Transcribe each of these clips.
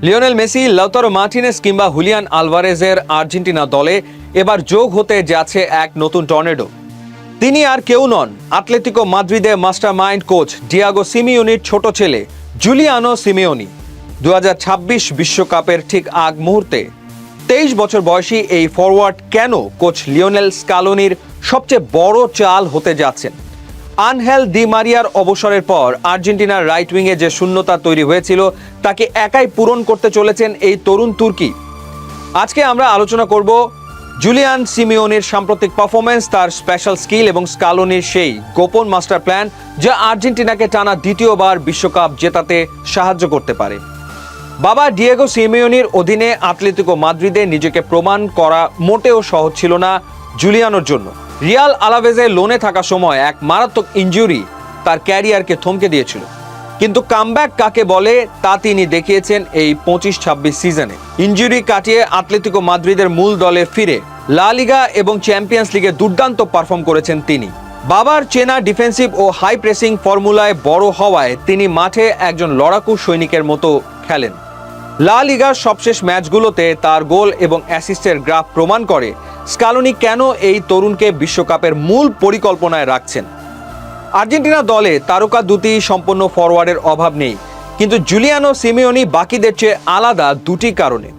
Lionel Messi, Lautaro Martinez কিংবা Julian আলভারেজের Argentina দলে এবার যোগ হতে যাচ্ছে এক নতুন টর্নেডো। তিনি আর কেউ নন, আতলেতিকো মাদ্রিদে মাস্টার মাইন্ড কোচ ডিয়েগো সিমিওনির ছোট ছেলে জুলিয়ানো সিমিওনি। 2026 বিশ্বকাপের ঠিক আগ মুহূর্তে 23 বছর বয়সী এই ফরওয়ার্ড কেন কোচ লিওনেল স্কালোনির সবচেয়ে বড় চাল হতে যাচ্ছেন? আনহেল দি মারিয়ার অবসরের পর আর্জেন্টিনার রাইট উইংয়ে যে শূন্যতা তৈরি হয়েছিল তাকে একাই পূরণ করতে চলেছেন এই তরুণ তুর্কি। আজকে আমরা আলোচনা করব জুলিয়ান সিমিওনির সাম্প্রতিক পারফরমেন্স, তার স্পেশাল স্কিল এবং স্কালোনির সেই গোপন মাস্টার প্ল্যান যা আর্জেন্টিনাকে টানা দ্বিতীয়বার বিশ্বকাপ জেতাতে সাহায্য করতে পারে। বাবা ডিয়েগো সিমিওনির অধীনে আতলেতিকো মাদ্রিদে নিজেকে প্রমাণ করা মোটেও সহজ ছিল না জুলিয়ানোর জন্য। রিয়াল আলাভেজে লোনে থাকা সময় এক মারাত্মক ইনজুরি তার ক্যারিয়ারকে থমকে দিয়েছিল, কিন্তু কামব্যাক কাকে বলে তা তিনি দেখিয়েছেন এই 25-26 সিজনে। ইনজুরি কাটিয়ে আতলেতিকো মাদ্রিদের মূল দলে ফিরে লা লিগা এবং চ্যাম্পিয়ন্স লিগে দুর্দান্ত পারফর্ম করেছেন তিনি। বাবার চেনা ডিফেন্সিভ ও হাই প্রেসিং ফর্মুলায় বড় হওয়ায় তিনি মাঠে একজন লড়াকু সৈনিকের মতো খেলেন। লা লিগার সবশেষ ম্যাচগুলোতে তার গোল এবং অ্যাসিস্টের গ্রাফ প্রমাণ করে স্কালোনি কেন এই তরুণকে বিশ্বকাপের মূল পরিকল্পনায় রাখছেন। আর্জেন্টিনা দলে তারকা দুটি সম্পন্ন ফরওয়ার্ডের অভাব নেই, কিন্তু জুলিয়ানো সিমিওনি বাকিদের চেয়ে আলাদা দুটি কারণে।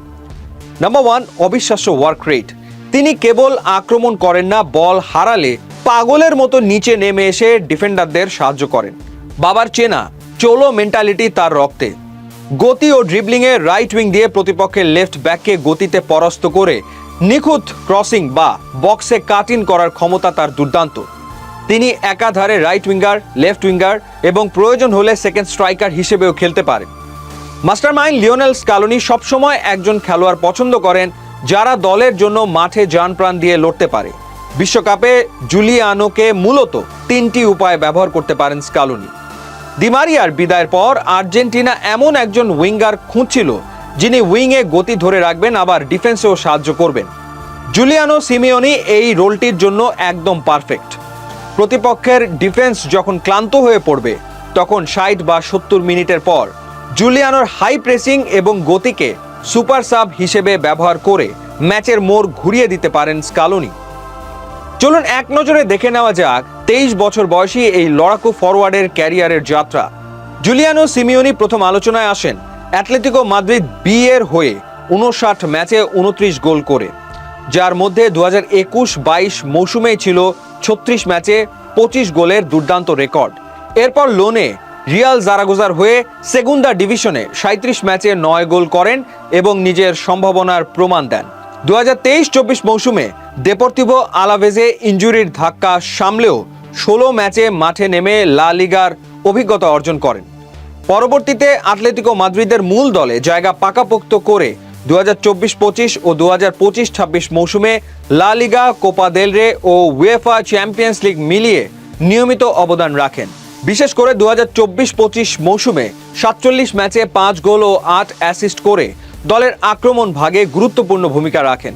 নাম্বার 1, অবিশ্বাস্য ওয়ার্ক রেট। তিনি কেবল আক্রমণ করেন না, বল হারালে পাগলের মতো নিচে নেমে এসে ডিফেন্ডারদের সাহায্য করেন। বাবার চেনা চলো মেন্টালিটি তার রক্তে। গতি ও ড্রিবলিংয়ে রাইট উইং দিয়ে প্রতিপক্ষের লেফট ব্যাককে গতিতে পরাস্ত করে নিখুঁত ক্রসিং বা বক্সে কাট ইন করার ক্ষমতা তার দুর্দান্ত। তিনি একাধারে রাইট উইঙ্গার, লেফট উইঙ্গার এবং প্রয়োজন হলে সেকেন্ড স্ট্রাইকার হিসেবেও খেলতে পারেন। মাস্টারমাইন্ড লিওনেল স্কালোনি সবসময় একজন খেলোয়াড় পছন্দ করেন যারা দলের জন্য মাঠে জান প্রাণ দিয়ে লড়তে পারে। বিশ্বকাপে জুলিয়ানোকে মূলত 3টি উপায়ে ব্যবহার করতে পারেন স্কালোনি। দি মারিয়ার বিদায়ের পর আর্জেন্টিনা এমন একজন উইঙ্গার খুঁজছিল যিনি উইংয়ে গতি ধরে রাখবেন, আবার ডিফেন্সেও সাহায্য করবেন। জুলিয়ানো সিমিওনি এই রোলটির জন্য একদম পারফেক্ট। প্রতিপক্ষের ডিফেন্স যখন ক্লান্ত হয়ে পড়বে তখন 60 বা 70 মিনিটের পর জুলিয়ানোর হাই প্রেসিং এবং গতিকে সুপার সাব হিসেবে ব্যবহার করে ম্যাচের মোড় ঘুরিয়ে দিতে পারেন স্কালোনি। চলুন এক নজরে দেখে নেওয়া যাক 23 বছর বয়সী এই লড়াকু ফরওয়ার্ডের ক্যারিয়ারের যাত্রা। জুলিয়ানো সিমিওনি প্রথম আলোচনায় আসেন অ্যাটলেটিকো মাদ্রিদ বি এর হয়ে 59 ম্যাচে 29 গোল করে, যার মধ্যে 2021-22 মৌসুমেই ছিল 36 ম্যাচে 25 গোলের দুর্দান্ত রেকর্ড। এরপর লোনে রিয়াল জারাগোজার হয়ে সেগুন্দা ডিভিশনে 37 ম্যাচে 9 গোল করেন এবং নিজের সম্ভাবনার প্রমাণ দেন। 2023-24 মৌসুমে দেপোর্তিভো আলাভেজে ইনজুরির ধাক্কা সামলেও 16 ম্যাচে মাঠে নেমে লা লিগার অভিজ্ঞতা অর্জন করেন। পরবর্তীতে আতলেতিকো মাদ্রিদের মূল দলে জায়গা পাকাপোক্ত করে 2024-25 ও 2025-26 মৌসুমে লা লিগা, কোপা দেল রে ও উয়েফা চ্যাম্পিয়ন্স লিগ মিলিয়ে নিয়মিত অবদান রাখেন। বিশেষ করে 2024-25 মৌসুমে 47 ম্যাচে 5 গোল ও 8 অ্যাসিস্ট করে দলের আক্রমণ ভাগে গুরুত্বপূর্ণ ভূমিকা রাখেন।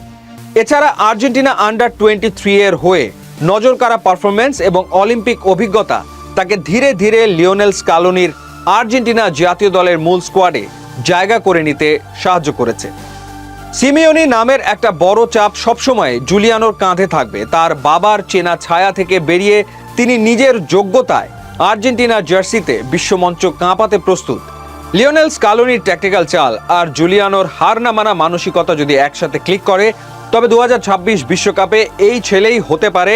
এছাড়া আর্জেন্টিনা আন্ডার 23 এর হয়ে নজরকাড়া পারফরমেন্স এবং অলিম্পিক অভিজ্ঞতা তাকে ধীরে ধীরে লিওনেল স্কালোনির আর্জেন্টিনা জাতীয় দলের মূল স্কোয়াডে জায়গা করে নিতে সাহায্য করেছে। সিমিওনি নামের একটা বড় চাপ সবসময় জুলিয়ানোর কাঁধে থাকবে। তার বাবার চেনা ছায়া থেকে বেরিয়ে তিনি নিজের যোগ্যতায় আর্জেন্টিনার জার্সিতে বিশ্বমঞ্চ কাঁপাতে প্রস্তুত। লিওনেল স্কালোনির ট্যাকটিক্যাল চাল আর জুলিয়ানোর হার না মানা মানসিকতা যদি একসাথে ক্লিক করে, তবে 2026 বিশ্বকাপে এই ছেলেই হতে পারে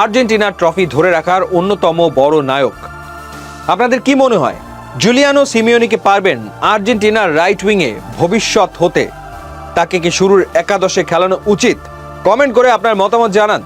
আর্জেন্টিনার ট্রফি ধরে রাখার অন্যতম বড় নায়ক। আপনাদের কি মনে হয়, জুলিয়ানো সিমিওনি কি পারবেন আর্জেন্টিনার রাইট উইংয়ে ভবিষ্যৎ হতে? তাকে কি শুরুর একাদশে খেলানো উচিত? কমেন্ট করে আপনার মতামত জানান।